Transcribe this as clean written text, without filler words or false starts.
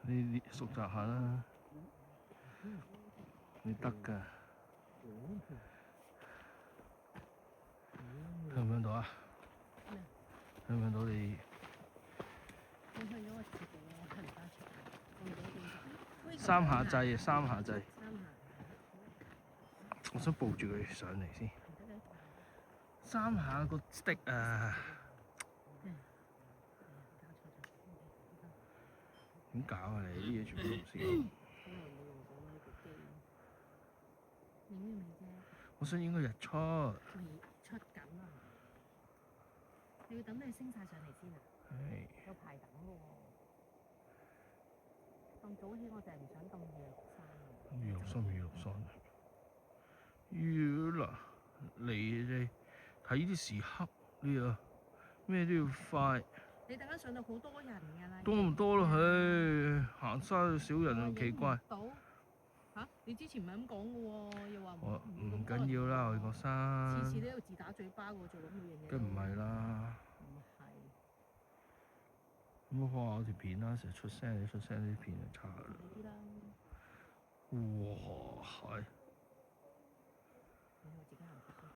你熟習下啦，你得㗎。聽唔聽到啊？聽唔聽到你？你去咗個字典，我睇唔翻出嚟，我唔記得點做。三下掣，三下掣。三下。我想抱住佢上嚟先。三下個 stick 啊！點搞啊你？啲嘢全部都唔識用。好耐冇用過呢個機。影咗未啫？我想影個日出。未出緊啊！你要等佢升晒上嚟先啊？係。有排等喎。咁早起我就係唔想咁夜落山。月落山，月落山。月啦，你睇啲時刻，你啊咩都要快。你等間上到好多人㗎啦。多唔多咯？唉，行山少人又奇怪。嚇！你之前唔係咁講嘅喎，又話唔緊要啦，我哋個山。次次都有自打嘴巴喎，做咁嘅嘢。梗唔係啦。唔係。咁我放下我條片啦，成日出聲，你出聲啲片就差啦。啲啦。哇！係〜